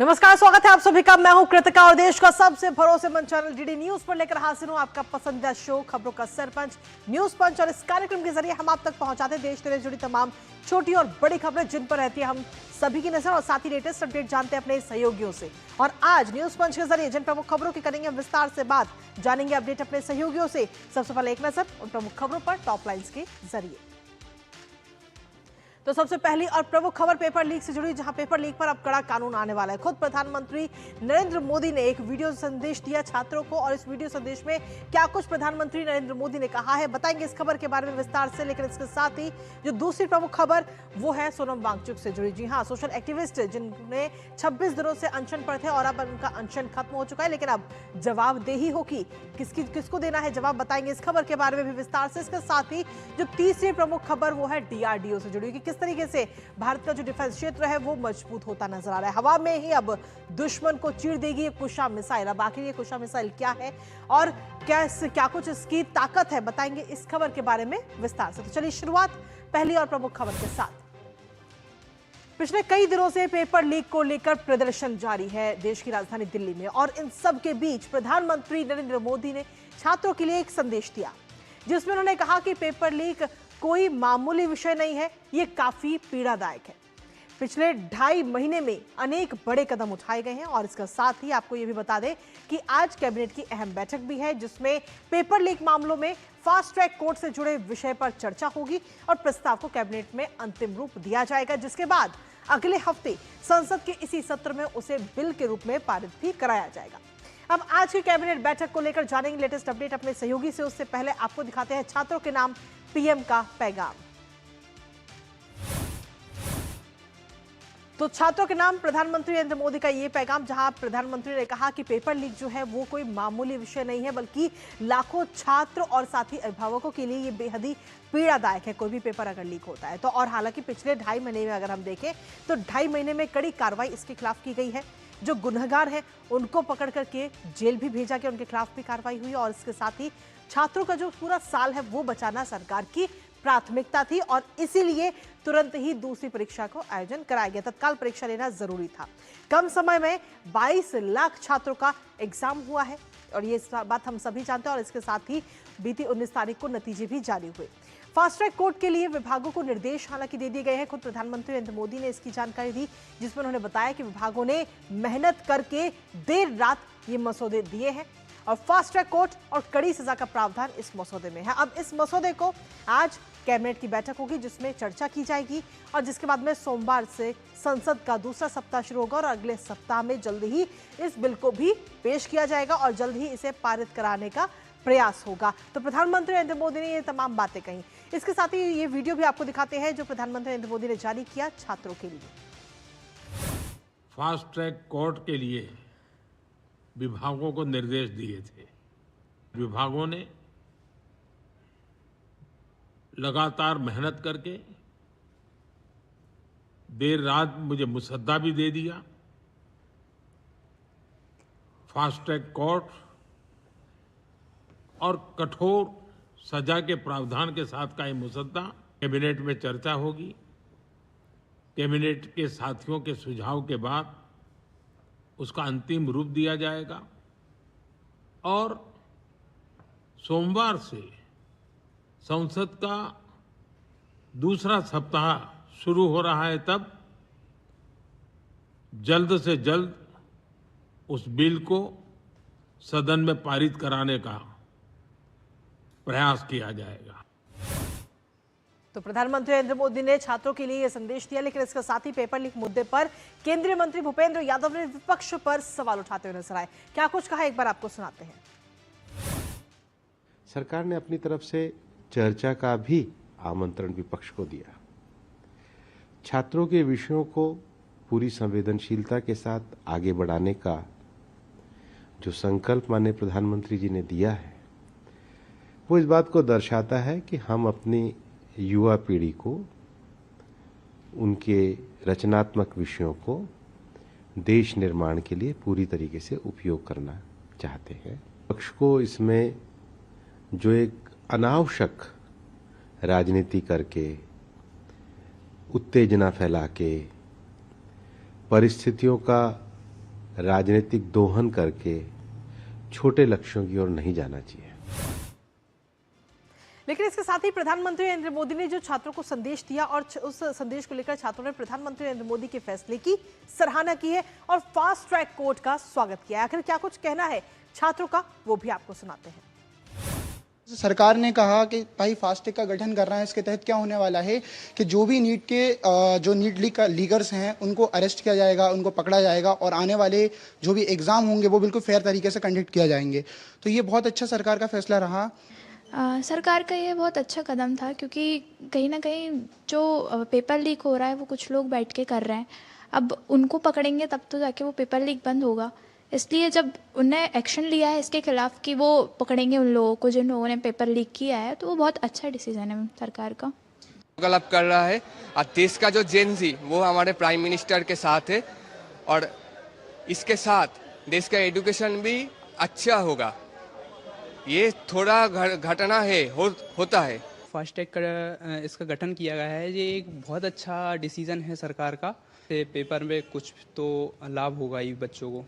नमस्कार, स्वागत है आप सभी का। मैं हूं कृतिका और देश का सबसे भरोसेमंद चैनल डीडी न्यूज पर लेकर हाजिर हूं आपका पसंदीदा शो खबरों का सरपंच न्यूज पंच। और इस कार्यक्रम के जरिए हम आप तक पहुंचाते हैं देश से जुड़ी तमाम छोटी और बड़ी खबरें जिन पर रहती है हम सभी की नजर, और साथ ही लेटेस्ट अपडेट जानते हैं अपने सहयोगियों से। और आज न्यूज पंच के जरिए जिन प्रमुख खबरों की करेंगे विस्तार से बात, जानेंगे अपडेट अपने सहयोगियों से। सबसे पहले एक नजर उन प्रमुख खबरों पर टॉप लाइन्स के जरिए। तो सबसे पहली और प्रमुख खबर पेपर लीक से जुड़ी, जहां पेपर लीक पर अब कड़ा कानून आने वाला है। खुद प्रधानमंत्री नरेंद्र मोदी ने एक वीडियो संदेश दिया छात्रों को, और इस वीडियो संदेश में क्या कुछ प्रधानमंत्री नरेंद्र मोदी ने कहा है बताएंगे इस खबर के बारे में विस्तार से। लेकिन इसके साथ ही जो दूसरी प्रमुख खबर वो है सोनम वांगचुक से जुड़ी। जी हाँ, सोशल एक्टिविस्ट जिनने 26 दिनों से अनशन पर थे और अब उनका अनशन खत्म हो चुका है, लेकिन अब जवाबदेही होगी, किसको देना है जवाब, बताएंगे इस खबर के बारे में भी विस्तार से। इसके साथ ही जो तीसरी प्रमुख खबर वो है डीआरडीओ से जुड़ी, किस तरीके से भारत का जो डिफेंस क्षेत्र है वो मजबूत होता नजर आ रहा है। हवा में ही अब दुश्मन को चीर देगी ये कुशा मिसाइल। अब आखिर ये कुशा मिसाइल क्या है और क्या कुछ इसकी ताकत है, बताएंगे इस खबर के बारे में विस्तार से। तो चलिए शुरुआत पहली और प्रमुख खबर के साथ। पिछले कई दिनों से पेपर लीक को लेकर प्रदर्शन जारी है देश की राजधानी दिल्ली में, और इन सब के बीच प्रधानमंत्री नरेंद्र मोदी ने छात्रों के लिए एक संदेश दिया, जिसमें उन्होंने कहा कि पेपर लीक कोई मामूली विषय नहीं है, ये काफी पीड़ादायक है। पिछले 2.5 महीने में अनेक बड़े कदम उठाए गए हैं, और इसके साथ ही आपको ये भी बता दें कि आज कैबिनेट की अहम बैठक भी है, जिसमें पेपर लीक मामलों में फास्ट ट्रैक कोर्ट से जुड़े विषय पर चर्चा होगी और प्रस्ताव को कैबिनेट में अंतिम रूप दिया जाएगा, जिसके बाद अगले हफ्ते संसद के इसी सत्र में उसे बिल के रूप में पारित भी कराया जाएगा। अब आज की कैबिनेट बैठक को लेकर जानेंगे लेटेस्ट अपडेट अपने सहयोगी से। उससे पहले आपको दिखाते हैं छात्रों के नाम पीएम का पैगाम। तो छात्रों के नाम प्रधानमंत्री नरेंद्र मोदी का ये पैगाम, जहां प्रधानमंत्री ने कहा कि पेपर लीक जो है वो कोई मामूली विषय नहीं है, बल्कि लाखों छात्र और साथ ही अभिभावकों के लिए ये बेहद ही पीड़ादायक है कोई भी पेपर अगर लीक होता है तो। और हालांकि पिछले 2.5 महीने में अगर हम देखें तो 2.5 महीने में कड़ी कार्रवाई इसके खिलाफ की गई है। जो गुनहगार हैं उनको पकड़ करके जेल भी भेजा गया, उनके खिलाफ भी कार्रवाई हुई, और इसके साथ ही छात्रों का जो पूरा साल है वो बचाना सरकार की प्राथमिकता थी, और इसीलिए तुरंत ही दूसरी परीक्षा को आयोजन कराया गया। तत्काल परीक्षा लेना जरूरी था। कम समय में 22 लाख छात्रों का एग्जाम हुआ है, और ये बात हम सभी जानते हैं। और इसके साथ ही बीती 19 तारीख को नतीजे भी जारी हुए। फास्ट ट्रैक कोर्ट के लिए विभागों को निर्देश हालांकि दे दिए गए हैं। खुद प्रधानमंत्री नरेंद्र मोदी ने इसकी जानकारी दी, जिसमें उन्होंने बताया कि विभागों ने मेहनत करके देर रात ये मसौदे दिए हैं, और फास्ट ट्रैक कोर्ट और कड़ी सजा का प्रावधान इस मसौदे में है। अब इस मसौदे को आज कैबिनेट की बैठक होगी, जिसमें चर्चा की जाएगी, और जिसके बाद में सोमवार से संसद का दूसरा सप्ताह शुरू होगा, और अगले सप्ताह में जल्द ही इस बिल को भी पेश किया जाएगा और जल्द ही इसे पारित कराने का प्रयास होगा। तो प्रधानमंत्री नरेंद्र मोदी ने ये तमाम बातें कही। इसके साथ ही ये वीडियो भी आपको दिखाते हैं जो प्रधानमंत्री नरेंद्र मोदी ने जारी किया छात्रों के लिए। फास्ट ट्रैक कोर्ट के लिए विभागों को निर्देश दिए थे। विभागों ने लगातार मेहनत करके देर रात मुझे मुसद्दा भी दे दिया। फास्ट ट्रैक कोर्ट और कठोर सजा के प्रावधान के साथ का ये मुसद्दा कैबिनेट में चर्चा होगी। कैबिनेट के साथियों के सुझाव के बाद उसका अंतिम रूप दिया जाएगा, और सोमवार से संसद का दूसरा सप्ताह शुरू हो रहा है, तब जल्द से जल्द उस बिल को सदन में पारित कराने का प्रयास किया जाएगा। तो प्रधानमंत्री नरेंद्र मोदी ने छात्रों के लिए यह संदेश दिया, लेकिन इसके साथ ही पेपर लीक मुद्दे पर केंद्रीय मंत्री भूपेंद्र यादव ने विपक्ष पर सवाल उठाते हुए नजर आए। क्या कुछ कहा, एक बार आपको सुनाते हैं। सरकार ने अपनी तरफ से चर्चा का भी आमंत्रण विपक्ष को दिया। छात्रों के विषयों को पूरी संवेदनशीलता के साथ आगे बढ़ाने का जो संकल्प माननीय प्रधानमंत्री जी ने दिया है, वो इस बात को दर्शाता है कि हम अपनी युवा पीढ़ी को उनके रचनात्मक विषयों को देश निर्माण के लिए पूरी तरीके से उपयोग करना चाहते हैं। पक्ष को इसमें जो एक अनावश्यक राजनीति करके, उत्तेजना फैला के, परिस्थितियों का राजनीतिक दोहन करके छोटे लक्ष्यों की ओर नहीं जाना चाहिए। लेकिन इसके साथ ही प्रधानमंत्री नरेंद्र मोदी ने जो छात्रों को संदेश दिया और उस संदेश को लेकर छात्रों ने प्रधानमंत्री नरेंद्र मोदी के फैसले की सराहना की है और फास्ट ट्रैक कोर्ट का स्वागत किया है। आखिर क्या कुछ कहना है छात्रों का, वो भी आपको सुनाते हैं। सरकार ने कहा कि भाई फास्ट ट्रैक का गठन कर रहा है। इसके तहत क्या होने वाला है कि जो भी नीट के जो नीट लीगर्स हैं उनको अरेस्ट किया जाएगा, उनको पकड़ा जाएगा और आने वाले जो भी एग्ज़ाम होंगे वो बिल्कुल फेयर तरीके से कंडक्ट किया जाएंगे। तो ये बहुत अच्छा सरकार का फैसला रहा। सरकार का ये बहुत अच्छा कदम था, क्योंकि कहीं ना कहीं जो पेपर लीक हो रहा है वो कुछ लोग बैठ के कर रहे हैं। अब उनको पकड़ेंगे तब तो जाके वो पेपर लीक बंद होगा। इसलिए जब उन्हें एक्शन लिया है इसके खिलाफ कि वो पकड़ेंगे उन लोगों को जिन लोगों ने पेपर लीक किया है, तो वो बहुत अच्छा डिसीजन है सरकार का। गलत कर रहा है और देश का जो जेन जी वो हमारे प्राइम मिनिस्टर के साथ है और इसके साथ देश का एजुकेशन भी अच्छा होगा। ये थोड़ा घटना है होता है। फास्ट ट्रैक का इसका गठन किया गया है, ये एक बहुत अच्छा डिसीजन है सरकार का। पेपर में कुछ तो लाभ होगा ही बच्चों को।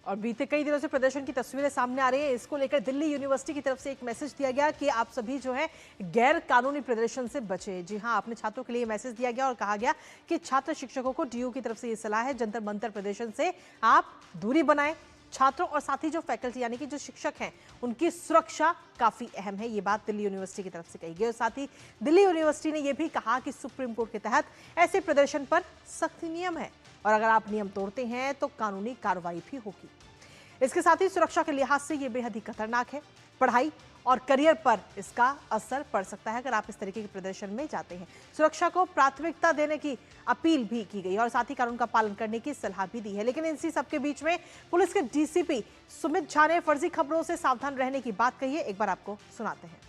और बीते कई दिनों से प्रदर्शन की तस्वीरें सामने आ रही है। इसको लेकर दिल्ली यूनिवर्सिटी की तरफ से एक मैसेज दिया गया कि आप सभी जो है गैर कानूनी प्रदर्शन से बचे। जी हां, अपने छात्रों के लिए मैसेज दिया गया और कहा गया कि छात्र शिक्षकों को डीयू की तरफ से ये सलाह है, जंतर मंतर प्रदर्शन से आप दूरी बनाएं। छात्रों और साथ ही जो फैकल्टी यानी कि जो शिक्षक हैं उनकी सुरक्षा काफी अहम है। ये बात दिल्ली यूनिवर्सिटी की तरफ से कही गई और साथ ही दिल्ली यूनिवर्सिटी ने यह भी कहा कि सुप्रीम कोर्ट के तहत ऐसे प्रदर्शन पर सख्त नियम है और अगर आप नियम तोड़ते हैं तो कानूनी कार्रवाई भी होगी। इसके साथ ही सुरक्षा के लिहाज से ये बेहद ही खतरनाक है। पढ़ाई और करियर पर इसका असर पड़ सकता है अगर आप इस तरीके के प्रदर्शन में जाते हैं। सुरक्षा को प्राथमिकता देने की अपील भी की गई और साथ ही कानून का पालन करने की सलाह भी दी है। लेकिन इसी सबके बीच में पुलिस के डीसीपी सुमित झा ने फर्जी खबरों से सावधान रहने की बात कही है। एक बार आपको सुनाते हैं।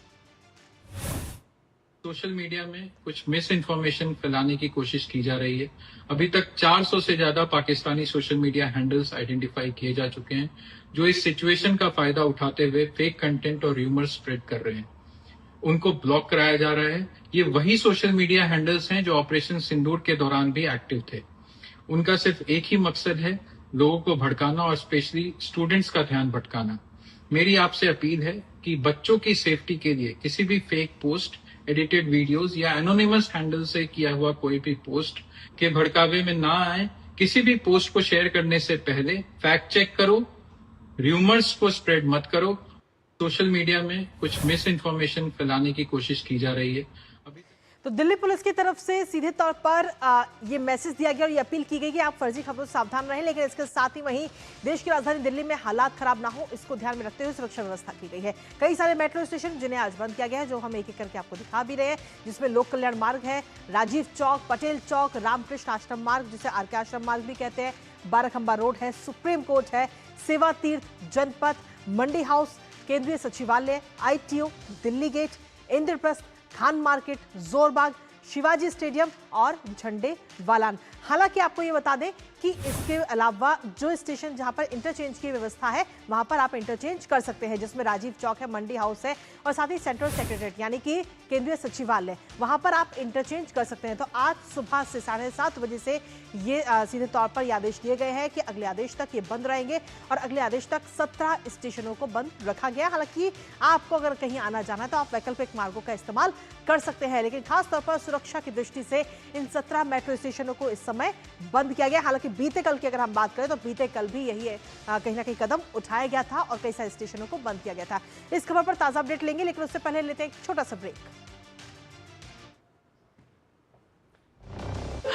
सोशल मीडिया में कुछ मिस इन्फॉर्मेशन फैलाने की कोशिश की जा रही है। अभी तक 400 से ज्यादा Pakistani social media handles identify किए जा चुके हैं जो इस सिचुएशन का फायदा उठाते हुए फेक कंटेंट और र्यूमर स्प्रेड कर रहे हैं। उनको ब्लॉक कराया जा रहा है। ये वही सोशल मीडिया हैंडल्स हैं जो ऑपरेशन सिंदूर के दौरान भी एक्टिव थे। उनका सिर्फ एक ही मकसद है, लोगों को भड़काना और स्पेशली स्टूडेंट्स का ध्यान भटकाना। मेरी आपसे अपील है कि बच्चों की सेफ्टी के लिए किसी भी फेक पोस्ट, एडिटेड वीडियोस या एनोनिमस हैंडल से किया हुआ कोई भी पोस्ट के भड़कावे में ना आए। किसी भी पोस्ट को शेयर करने से पहले फैक्ट चेक करो, र्यूमर्स को स्प्रेड मत करो। सोशल मीडिया में कुछ मिस इन्फॉर्मेशन फैलाने की कोशिश की जा रही है। तो दिल्ली पुलिस की तरफ से सीधे तौर पर ये मैसेज दिया गया और ये अपील की गई कि आप फर्जी खबरों से सावधान रहें। लेकिन इसके साथ ही वहीं देश की राजधानी दिल्ली में हालात खराब ना हो, इसको ध्यान में रखते हुए सुरक्षा व्यवस्था की गई है। कई सारे मेट्रो स्टेशन जिन्हें आज बंद किया गया है, जो हम एक एक करके आपको दिखा भी रहे हैं, जिसमें लोक कल्याण मार्ग है, राजीव चौक, पटेल चौक, रामकृष्ण आश्रम मार्ग जिसे आरके आश्रम मार्ग भी कहते हैं, बाराखंबा रोड है, सुप्रीम कोर्ट है, Seva Tirth, Janpath, Mandi house, Kendriya Sachivalaya, ITO, Delhi gate, Indraprastha, Khan market, Jorbagh, Shivaji stadium और झंडे वालान। हालांकि आपको ये बता दें कि इसके अलावा जो स्टेशन जहां पर इंटरचेंज की व्यवस्था है वहां पर आप इंटरचेंज कर सकते हैं, जिसमें राजीव चौक है, मंडी हाउस है और साथ ही सेंट्रल सेक्रेटरीट यानी कि केंद्रीय सचिवालय, वहां पर आप इंटरचेंज कर सकते हैं। तो आज सुबह से 7:30 बजे से ये सीधे तौर पर ये आदेश दिए गए हैं कि अगले आदेश तक ये बंद रहेंगे और अगले आदेश तक 17 स्टेशनों को बंद रखा गया। हालांकि आपको अगर कहीं आना जाना है तो आप वैकल्पिक मार्गों का इस्तेमाल कर सकते हैं, लेकिन खासतौर पर सुरक्षा की दृष्टि से इन 17 मेट्रो स्टेशनों को इस समय बंद किया गया। हालांकि बीते कल की अगर हम बात करें तो बीते कल भी यही कहीं ना कहीं कदम उठाया गया था और कई सारे स्टेशनों को बंद किया गया था। इस खबर पर ताजा अपडेट लेंगे, लेकिन उससे पहले लेते हैं एक छोटा सा ब्रेक।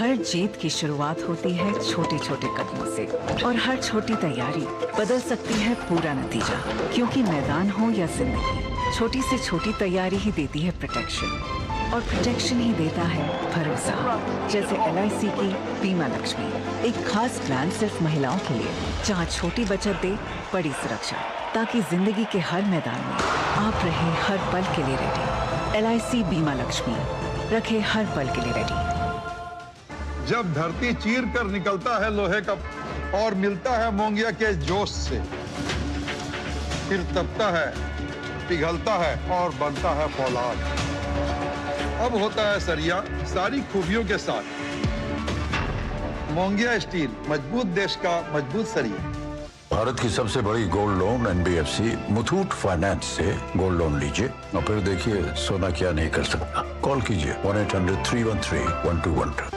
हर जीत की शुरुआत होती है छोटे छोटे कदमों से और हर छोटी तैयारी बदल सकती है पूरा नतीजा। क्योंकि मैदान हो या जिंदगी, छोटी से छोटी तैयारी ही देती है प्रोटेक्शन और प्रोटेक्शन ही देता है भरोसा। जैसे LIC की बीमा लक्ष्मी, एक खास प्लान सिर्फ महिलाओं के लिए जहां छोटी बचत दे बड़ी सुरक्षा, ताकि जिंदगी के हर मैदान में आप रहे हर पल के लिए रेडी। LIC बीमा लक्ष्मी, रखे हर पल के लिए रेडी। जब धरती चीर कर निकलता है लोहे का और मिलता है मोंगिया के जोश से, फिर तपता है, पिघलता है और बनता है फौलाद। अब होता है सरिया सारी खूबियों के साथ, मोंगिया स्टील, मजबूत देश का मजबूत सरिया। भारत की सबसे बड़ी gold loan NBFC Muthoot finance से गोल्ड लोन लीजिए और फिर देखिए सोना क्या नहीं कर सकता। कॉल कीजिए 1-800-313-1212।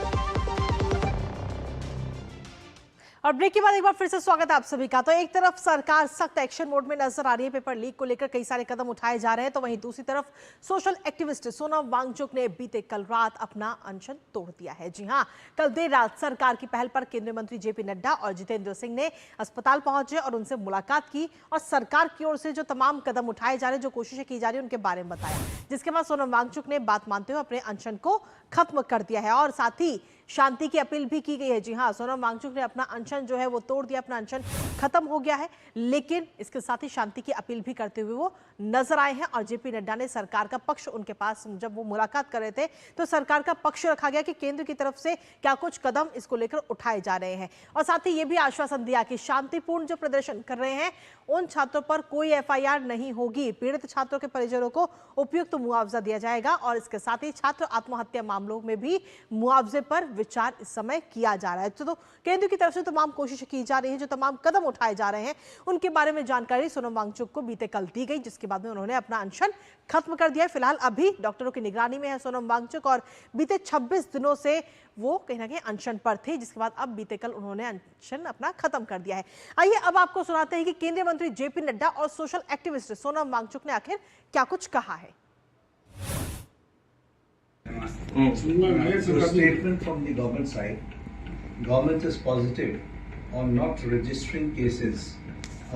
और ब्रेक के बाद एक बार फिर से स्वागत है आप सभी का। तो एक तरफ सरकार सख्त एक्शन मोड में नजर आ रही है, पेपर लीक को लेकर कई सारे कदम उठाए जा रहे हैं, तो वहीं दूसरी तरफ सोशल एक्टिविस्ट सोनम वांगचुक ने बीते कल रात अपना अनशन तोड़ दिया है। जी हां, कल देर रात सरकार की पहल पर केंद्रीय मंत्री जेपी नड्डा और जितेंद्र सिंह ने अस्पताल पहुंचे और उनसे मुलाकात की और सरकार की ओर से जो तमाम कदम उठाए जा रहे हैं, जो कोशिशें की जा रही है, उनके बारे में बताया, जिसके बाद सोनम वांगचुक ने बात मानते हुए अपने अनशन को खत्म कर दिया है और साथ ही शांति की अपील भी की गई है। जी हां, सोनम वांगचुक ने अपना अनशन जो है वो तोड़ दिया, अपना अनशन खत्म हो गया है, लेकिन इसके साथ ही शांति की अपील भी करते हुए वो नजर आए हैं। और जेपी नड्डा ने सरकार का पक्ष, उनके पास जब वो मुलाकात कर रहे थे तो सरकार का पक्ष रखा गया कि केंद्र की तरफ से क्या कुछ कदम इसको लेकर उठाए जा रहे हैं, और साथ ही ये भी आश्वासन दिया कि शांतिपूर्ण जो प्रदर्शन कर रहे हैं उन छात्रों पर कोई एफआईआर नहीं होगी, पीड़ित छात्रों के परिजनों को उपयुक्त मुआवजा दिया जाएगा और इसके साथ ही छात्र आत्महत्या मामलों में भी मुआवजे पर विचार इस समय किया जा रहा है। तो केंद्र की तरफ से तमाम कोशिशें की जा रही हैं, जो तमाम कदम उठाए जा रहे हैं उनके बारे में जानकारी सोनम वांगचुक को बीते कल दी गई, जिसके बाद में उन्होंने अपना अनशन खत्म कर दिया है। फिलहाल अभी डॉक्टरों की निगरानी में है सोनम वांगचुक और बीते 26 दिनों से वो कहीं ना कहीं अनशन पर थे, जिसके बाद अब बीते कल उन्होंने अनशन अपना खत्म कर दिया है। आइए अब आपको सुनाते हैं कि केंद्रीय मंत्री जेपी नड्डा और सोशल एक्टिविस्ट सोनम वांगचुक ने आखिर क्या कुछ कहा है। Statement from the government side, government is positive on not registering cases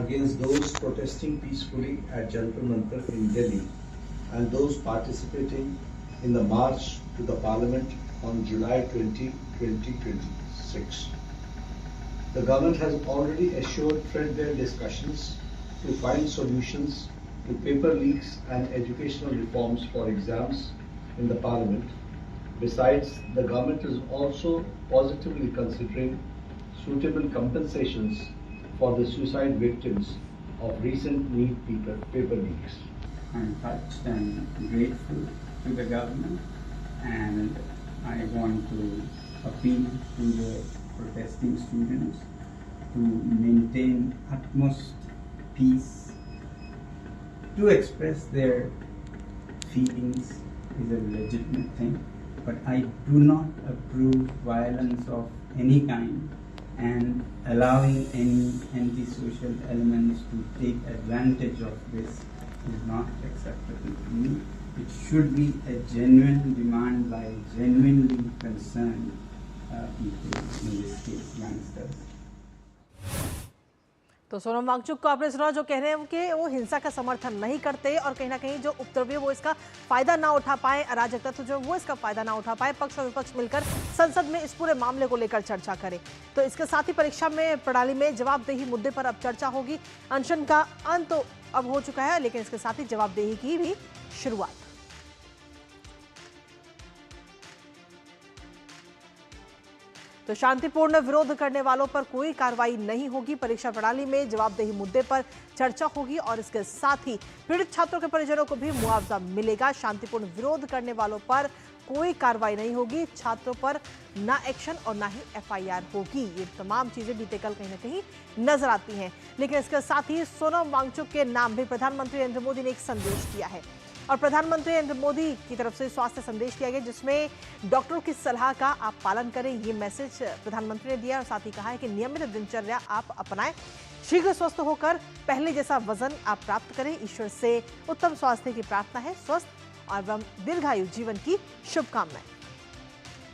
against those protesting peacefully at Jantar Mantar in Delhi and those participating in the march to the Parliament on July 20, 2026. The government has already assured threadbare discussions to find solutions to paper leaks and educational reforms for exams in the Parliament. Besides, the government is also positively considering suitable compensations for the suicide victims of recent NEET paper leaks. I'm touched and grateful to the government, and I want to appeal to the protesting students to maintain utmost peace. To express their feelings is a legitimate thing, but I do not approve violence of any kind, and allowing any antisocial elements to take advantage of this is not acceptable to me. It should be a genuine demand by genuinely concerned people, in this case youngsters. तो सोनम वांगचुक को आपने सुना, जो कह रहे हैं कि वो हिंसा का समर्थन नहीं करते और कहीं ना कहीं जो उपद्रवी वो इसका फायदा ना उठा पाए, अराजक तत्व जो वो इसका फायदा ना उठा पाए, पक्ष और विपक्ष मिलकर संसद में इस पूरे मामले को लेकर चर्चा करें। तो इसके साथ ही परीक्षा में प्रणाली में जवाबदेही मुद्दे पर अब चर्चा होगी। अनशन का अंत तो अब हो चुका है, लेकिन इसके साथ ही जवाबदेही की भी शुरुआत। तो शांतिपूर्ण विरोध करने वालों पर कोई कार्रवाई नहीं होगी, परीक्षा प्रणाली में जवाबदेही मुद्दे पर चर्चा होगी और इसके साथ ही पीड़ित छात्रों के परिजनों को भी मुआवजा मिलेगा। शांतिपूर्ण विरोध करने वालों पर कोई कार्रवाई नहीं होगी, छात्रों पर ना एक्शन और ना ही एफआईआर होगी। ये तमाम चीजें बीते कल कहीं ना कहीं नजर आती हैं, लेकिन इसके साथ ही सोनम वांगचुक के नाम भी प्रधानमंत्री नरेंद्र मोदी ने एक संदेश दिया है और प्रधानमंत्री नरेंद्र मोदी की तरफ से स्वास्थ्य संदेश दिया गया, जिसमें डॉक्टरों की सलाह का आप पालन करें, ये मैसेज प्रधानमंत्री ने दिया और साथ ही कहा है कि नियमित दिनचर्या आप अपनाएं, शीघ्र स्वस्थ होकर पहले जैसा वजन आप प्राप्त करें, ईश्वर से उत्तम स्वास्थ्य की प्रार्थना है, स्वस्थ और दीर्घायु जीवन की शुभकामनाएं।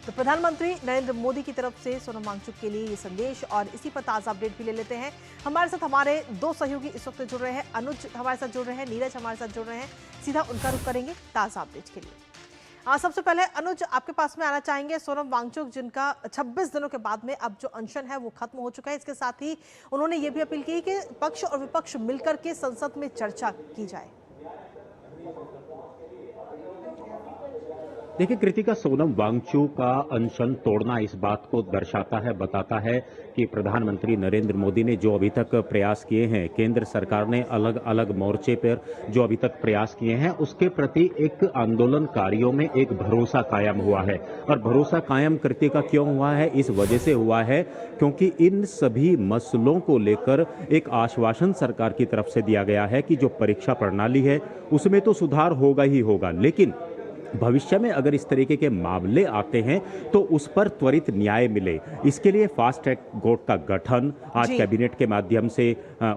तो प्रधानमंत्री नरेंद्र मोदी की तरफ से सोनम वांगचुक के लिए ये संदेश, और इसी पर ताज़ा अपडेट भी ले लेते हैं। हमारे साथ हमारे दो सहयोगी इस वक्त जुड़ रहे हैं, अनुज हमारे साथ जुड़ रहे हैं, नीरज हमारे साथ जुड़ रहे हैं, सीधा उनका रुख करेंगे ताज़ा अपडेट के लिए। सबसे पहले अनुज, आपके पास में आना चाहेंगे। सोनम वांगचुक जिनका 26 दिनों के बाद में अब जो अनशन है वो खत्म हो चुका है, इसके साथ ही उन्होंने ये भी अपील की कि पक्ष और विपक्ष मिलकर के संसद में चर्चा की जाए। देखिए कृतिका, सोनम वांगचुक का अनशन तोड़ना इस बात को दर्शाता है, बताता है कि प्रधानमंत्री नरेंद्र मोदी ने जो अभी तक प्रयास किए हैं, केंद्र सरकार ने अलग अलग मोर्चे पर जो अभी तक प्रयास किए हैं, उसके प्रति एक आंदोलनकारियों में एक भरोसा कायम हुआ है। और भरोसा कायम कृतिका क्यों हुआ है? इस वजह से हुआ है क्योंकि इन सभी मसलों को लेकर एक आश्वासन सरकार की तरफ से दिया गया है कि जो परीक्षा प्रणाली है उसमें तो सुधार होगा ही होगा, लेकिन भविष्य में अगर इस तरीके के मामले आते हैं तो उस पर त्वरित न्याय मिले, इसके लिए फास्ट ट्रैक कोर्ट का गठन आज कैबिनेट के माध्यम से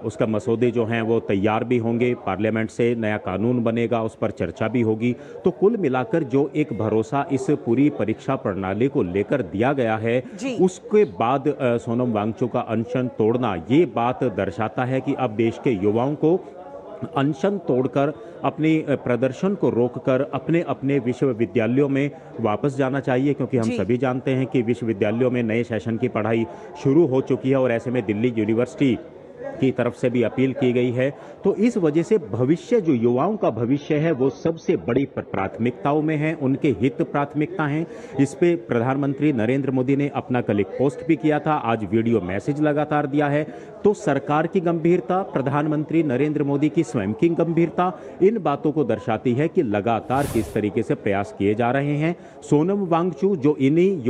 उसका मसौदे जो हैं वो तैयार भी होंगे, पार्लियामेंट से नया कानून बनेगा, उस पर चर्चा भी होगी। तो कुल मिलाकर जो एक भरोसा इस पूरी परीक्षा प्रणाली को लेकर दिया गया है, उसके बाद सोनम वांगचुक का अनशन तोड़ना ये बात दर्शाता है कि अब देश के युवाओं को अनशन तोड़कर अपने प्रदर्शन को रोककर अपने अपने विश्वविद्यालयों में वापस जाना चाहिए, क्योंकि हम सभी जानते हैं कि विश्वविद्यालयों में नए सेशन की पढ़ाई शुरू हो चुकी है और ऐसे में दिल्ली यूनिवर्सिटी की तरफ से भी अपील की गई है। तो इस वजह से भविष्य, जो युवाओं का भविष्य है, वो सबसे बड़ी प्राथमिकताओं में है, उनके हित प्राथमिकता हैं। इस पे प्रधानमंत्री नरेंद्र मोदी ने अपना कल एक पोस्ट भी किया था, आज वीडियो मैसेज लगातार दिया है। तो सरकार की गंभीरता, प्रधानमंत्री नरेंद्र मोदी की स्वयं की गंभीरता इन बातों को दर्शाती है कि लगातार किस तरीके से प्रयास किए जा रहे हैं। सोनम वांगचुक जो इन्हीं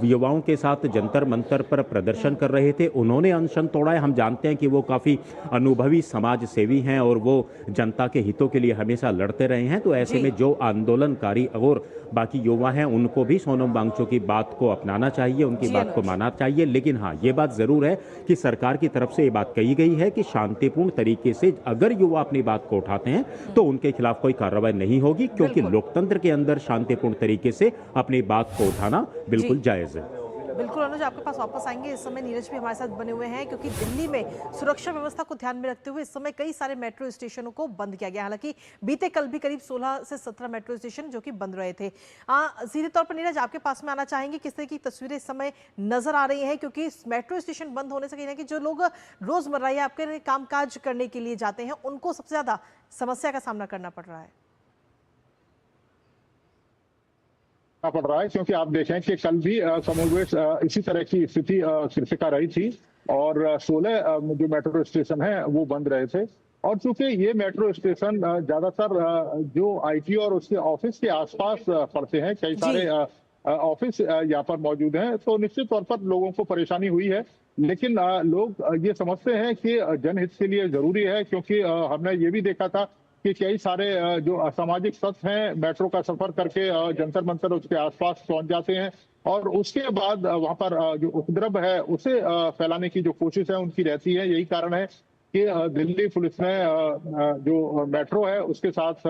युवाओं के साथ जंतर मंतर पर प्रदर्शन कर रहे थे, उन्होंने अनशन तोड़ा है। हम जानते हैं कि वो काफ़ी अनुभवी समाज सेवी हैं और वो जनता के हितों के लिए हमेशा लड़ते रहे हैं। तो ऐसे में जो आंदोलनकारी और बाकी युवा हैं, उनको भी सोनम वांगचुक की बात को अपनाना चाहिए, उनकी बात को मानना चाहिए। लेकिन हाँ, ये बात ज़रूर है कि सरकार की तरफ से ये बात कही गई है कि शांतिपूर्ण तरीके से अगर युवा अपनी बात को उठाते हैं तो उनके खिलाफ कोई कार्रवाई नहीं होगी, क्योंकि लोकतंत्र के अंदर शांतिपूर्ण तरीके से अपनी बात को उठाना बिल्कुल जायज़ है। बिल्कुल अनुज, आपके पास वापस आएंगे। इस समय नीरज भी हमारे साथ बने हुए हैं, क्योंकि दिल्ली में सुरक्षा व्यवस्था को ध्यान में रखते हुए इस समय कई सारे मेट्रो स्टेशनों को बंद किया गया। हालांकि बीते कल भी करीब 16 से 17 मेट्रो स्टेशन जो कि बंद रहे थे। सीधे तौर पर नीरज, आपके पास में आना चाहेंगे, किस तरह की तस्वीरें इस समय नजर आ रही हैं? क्योंकि मेट्रो स्टेशन बंद होने से कहीं ना कहीं जो लोग रोजमर्रा या आपके कामकाज करने के लिए जाते हैं, उनको सबसे ज्यादा समस्या का सामना करना पड़ रहा है। पड़ रहा है, क्योंकि आप देखें कि कल भी कमोबेश इसी तरह की स्थिति कृतिका रही थी और 16 जो मेट्रो स्टेशन है वो बंद रहे थे। और चूंकि ये मेट्रो स्टेशन ज्यादातर जो आईटी और उसके ऑफिस के आसपास पड़ते हैं, कई सारे ऑफिस यहाँ पर मौजूद हैं, तो निश्चित तौर पर लोगों को परेशानी हुई है। लेकिन लोग ये समझते हैं कि जनहित के लिए जरूरी है, क्योंकि हमने ये भी देखा था कि कई सारे जो असामाजिक तत्व हैं मेट्रो का सफर करके जंतर मंतर उसके आसपास पहुंच जाते हैं और उसके बाद वहां पर जो उपद्रव है उसे फैलाने की जो कोशिश है उनकी रहती है। यही कारण है कि दिल्ली पुलिस ने जो मेट्रो है उसके साथ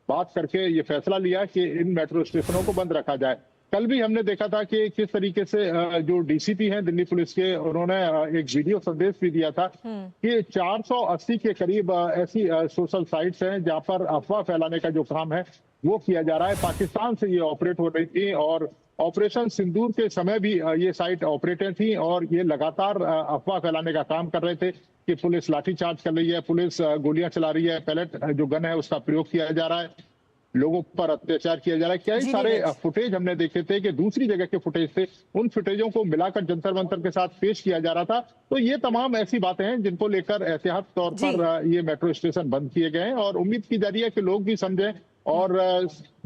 बात करके ये फैसला लिया कि इन मेट्रो स्टेशनों को बंद रखा जाए। कल भी हमने देखा था कि किस तरीके से जो डीसीपी हैं दिल्ली पुलिस के, उन्होंने एक वीडियो संदेश भी दिया था कि 480 के करीब ऐसी सोशल साइट्स हैं जहां पर अफवाह फैलाने का जो काम है वो किया जा रहा है। पाकिस्तान से ये ऑपरेट हो रही थी और ऑपरेशन सिंदूर के समय भी ये साइट ऑपरेटर थी और ये लगातार अफवाह फैलाने का काम कर रहे थे कि पुलिस लाठीचार्ज कर रही है, पुलिस गोलियां चला रही है, पैलेट जो गन है उसका प्रयोग किया जा रहा है, लोगों पर अत्याचार किया जा रहा है। कई सारे फुटेज हमने देखे थे कि दूसरी जगह के फुटेज थे, उन फुटेजों को मिलाकर जंतर मंतर के साथ पेश किया जा रहा था। तो ये तमाम ऐसी बातें हैं जिनको लेकर एहतियात तौर पर ये मेट्रो स्टेशन बंद किए गए हैं और उम्मीद की जा रही है कि लोग भी समझें। और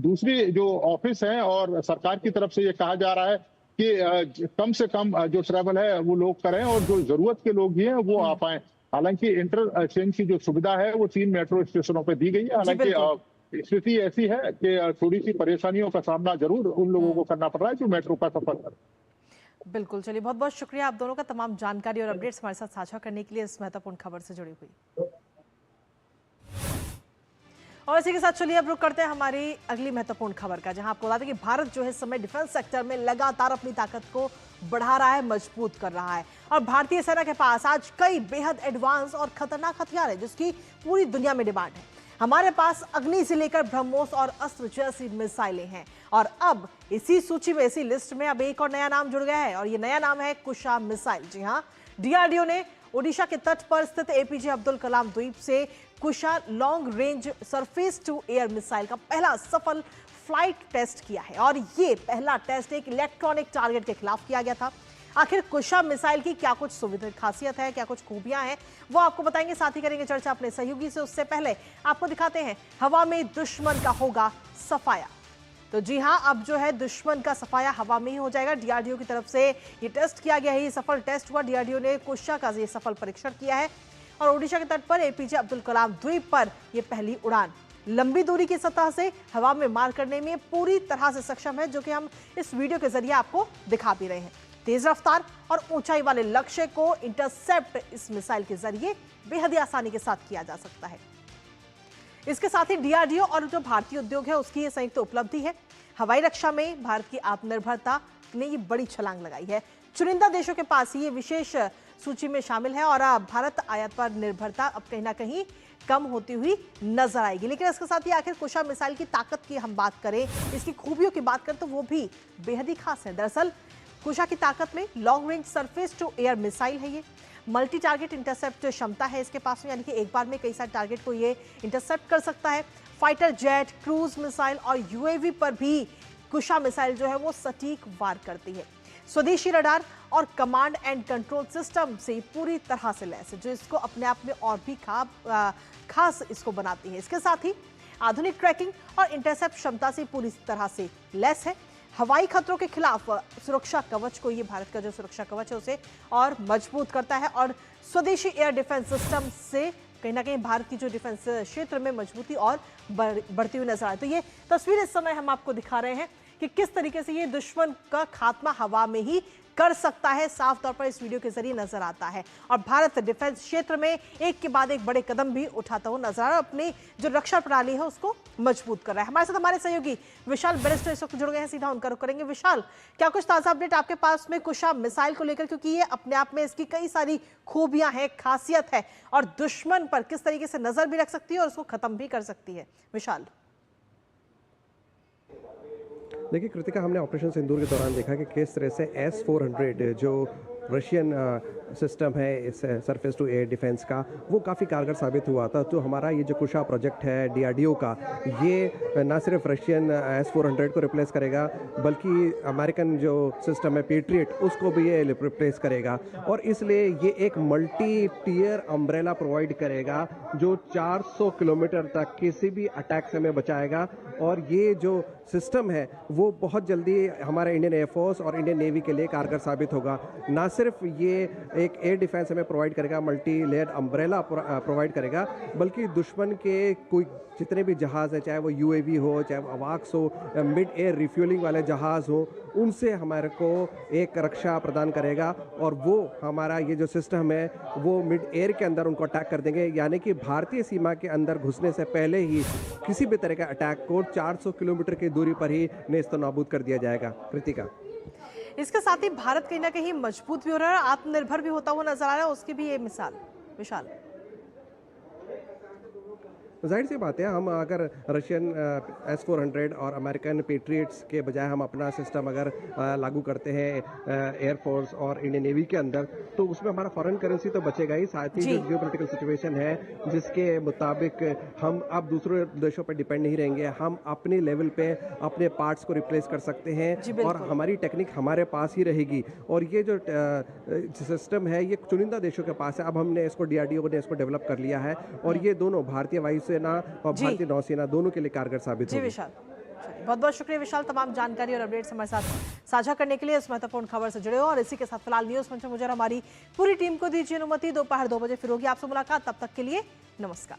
दूसरी जो ऑफिस है और सरकार की तरफ से ये कहा जा रहा है कि कम से कम जो ट्रैवल है वो लोग करें और जो जरूरत के लोग ही हैं वो आ पाए। हालांकि इंटरचेंज की जो सुविधा है वो 3 मेट्रो स्टेशनों पर दी गई है। हालांकि स्थिति ऐसी है कि थोड़ी सी परेशानियों का सामना जरूर उन लोगों को करना पड़ रहा है जो मेट्रो का सफर कर। बिल्कुल, चलिए बहुत बहुत शुक्रिया आप दोनों का तमाम जानकारी और अपडेट्स हमारे साथ साझा करने के लिए, इस महत्वपूर्ण खबर से जुड़ी हुई। और इसी के साथ चलिए अब रुक करते हैं हमारी अगली महत्वपूर्ण खबर का, जहां आपको बता दें कि भारत जो है इस समय डिफेंस सेक्टर में लगातार अपनी ताकत को बढ़ा रहा है, मजबूत कर रहा है। और भारतीय सेना के पास आज कई बेहद एडवांस और खतरनाक हथियार है जिसकी पूरी दुनिया में डिमांड है। हमारे पास अग्नि से लेकर ब्रह्मोस और अस्त्र जैसी मिसाइलें हैं और अब इसी सूची में, इसी लिस्ट में अब एक और नया नाम जुड़ गया है और ये नया नाम है कुशा मिसाइल। जी हाँ, डीआरडीओ ने ओडिशा के तट पर स्थित एपीजे अब्दुल कलाम द्वीप से Kusha long range surface to air missile का पहला सफल फ्लाइट टेस्ट किया है और ये पहला टेस्ट एक इलेक्ट्रॉनिक टारगेट के खिलाफ किया गया था। आखिर कुशा मिसाइल की क्या कुछ सुविधा खासियत है, क्या कुछ खूबियां हैं, वो आपको बताएंगे। साथ ही करेंगे चर्चा अपने सहयोगी से। उससे पहले आपको दिखाते हैं हवा में दुश्मन का होगा सफाया। तो जी हां, अब जो है दुश्मन का सफाया हवा में ही हो जाएगा। डीआरडीओ की तरफ से ये टेस्ट किया गया है, ये सफल टेस्ट हुआ। डीआरडीओ ने कुशा का ये सफल परीक्षण किया है और ओडिशा के तट पर एपीजे अब्दुल कलाम द्वीप पर यह पहली उड़ान लंबी दूरी की सतह से हवा में मार करने में पूरी तरह से सक्षम है, जो कि हम इस वीडियो के जरिए आपको दिखा भी रहे हैं। तेज रफ्तार और ऊंचाई वाले लक्ष्य को इंटरसेप्ट इस मिसाइल के जरिए बेहद आसानी के साथ किया जा सकता है। इसके साथ ही डीआरडीओ और जो भारतीय उद्योग है उसकी ये संयुक्त उपलब्धि है। हवाई रक्षा में भारत की आत्मनिर्भरता ने ये बड़ी छलांग लगाई है। चुनिंदा देशों के पास ये विशेष सूची में शामिल है और भारत आयात पर निर्भरता अब कहीं ना कहीं कम होती हुई नजर आएगी। लेकिन इसके साथ ही आखिर कुशा मिसाइल की ताकत की हम बात करें, इसकी खूबियों की बात करें तो वो भी बेहद ही खास है। दरअसल कुशा की ताकत में long range surface to air missile है। ये मल्टी टारगेट इंटरसेप्ट क्षमता है इसके पास में, यानी कि एक बार में कई सारे टारगेट को ये इंटरसेप्ट कर सकता है। फाइटर जेट, क्रूज मिसाइल और यूएवी पर भी कुशा मिसाइल जो है वो सटीक वार करती है। स्वदेशी रडार और कमांड एंड कंट्रोल सिस्टम से पूरी तरह से लैस है, जो इसको अपने आप में और भी खास इसको बनाती है। इसके साथ ही आधुनिक ट्रैकिंग और इंटरसेप्ट क्षमता से पूरी तरह से लैस है। हवाई खतरों के खिलाफ सुरक्षा कवच को, ये भारत का जो सुरक्षा कवच है उसे और मजबूत करता है और स्वदेशी एयर डिफेंस सिस्टम से कहीं ना कहीं भारत की जो डिफेंस क्षेत्र में मजबूती और बढ़ती हुई नजर आए। तो ये तस्वीर इस समय हम आपको दिखा रहे हैं कि किस तरीके से ये दुश्मन का खात्मा हवा में ही कर सकता है, साफ तौर पर इस वीडियो के जरिए नजर आता है। और भारत डिफेंस क्षेत्र में एक के बाद एक बड़े कदम भी उठाता हुआ नजर आ रहा है, अपनी जो रक्षा प्रणाली है उसको मजबूत कर रहा है। हमारे साथ हमारे सहयोगी विशाल बैरिस्टर इस वक्त जुड़ गए हैं, सीधा उनका रुख करेंगे। विशाल, क्या कुछ ताजा अपडेट आपके पास में कुशा मिसाइल को लेकर, क्योंकि ये अपने आप में इसकी कई सारी खूबियां हैं, खासियत है और दुश्मन पर किस तरीके से नजर भी रख सकती है और उसको खत्म भी कर सकती है। विशाल, देखिए कृतिका, हमने ऑपरेशन सिंदूर के दौरान देखा कि किस तरह से S-400 जो रशियन सिस्टम है इस सरफेस टू एयर डिफेंस का, वो काफ़ी कारगर साबित हुआ था। तो हमारा ये जो कुशा प्रोजेक्ट है डीआरडीओ का, ये ना सिर्फ रशियन S-400 को रिप्लेस करेगा बल्कि अमेरिकन जो सिस्टम है पेट्रियट, उसको भी ये रिप्लेस करेगा। और इसलिए ये एक मल्टी टियर अम्ब्रेला प्रोवाइड करेगा जो 400 किलोमीटर तक किसी भी अटैक से हमें बचाएगा। और ये जो सिस्टम है वो बहुत जल्दी हमारे इंडियन एयरफोर्स और इंडियन नेवी के लिए कारगर साबित होगा। ना सिर्फ ये एक एयर डिफेंस हमें प्रोवाइड करेगा, मल्टी लेयर अम्ब्रेला प्रोवाइड करेगा, बल्कि दुश्मन के कोई जितने भी जहाज़ हैं, चाहे वो यूएवी हो, चाहे वो अवाक्स हो, मिड एयर रिफ्यूलिंग वाले जहाज़ हो, उनसे हमारे को एक रक्षा प्रदान करेगा। और वो हमारा ये जो सिस्टम है वो मिड एयर के अंदर उनको अटैक कर देंगे, यानी कि भारतीय सीमा के अंदर घुसने से पहले ही किसी भी तरह का अटैक को 400 किलोमीटर की दूरी पर ही नेस्तनाबूद कर दिया जाएगा। कृतिका, इसके साथ ही भारत कहीं ना कहीं मजबूत भी हो रहा है, आत्मनिर्भर भी होता हुआ नजर आ रहा है, उसकी भी ये मिसाल। विशाल, जाहिर सी बात है, हम अगर रशियन S-400 और अमेरिकन पेट्रियट्स के बजाय हम अपना सिस्टम अगर लागू करते हैं एयरफोर्स और इंडियन नेवी के अंदर, तो उसमें हमारा फॉरेन करेंसी तो बचेगा ही, साथ ही जो जियोपॉलिटिकल सिचुएशन है जिसके मुताबिक हम अब दूसरे देशों पर डिपेंड नहीं रहेंगे, हम अपने लेवल पे अपने पार्ट्स को रिप्लेस कर सकते हैं और हमारी टेक्निक हमारे पास ही रहेगी। और ये जो सिस्टम है ये चुनिंदा देशों के पास है, अब हमने इसको डीआरडीओ ने इसको डेवलप कर लिया है और ये दोनों भारतीय वायुसेना और भारतीय नौसेना दोनों के लिए कारगर साबित होगी। विशाल, बहुत बहुत शुक्रिया विशाल, तमाम जानकारी और अपडेट्स हमारे साथ साझा करने के लिए। इस महत्वपूर्ण खबर से जुड़े हो और इसी के साथ फिलहाल न्यूज मंच में मुझे और हमारी पूरी टीम को दीजिए अनुमति। दोपहर 2 बजे फिर होगी आपसे मुलाकात, तब तक के लिए नमस्कार।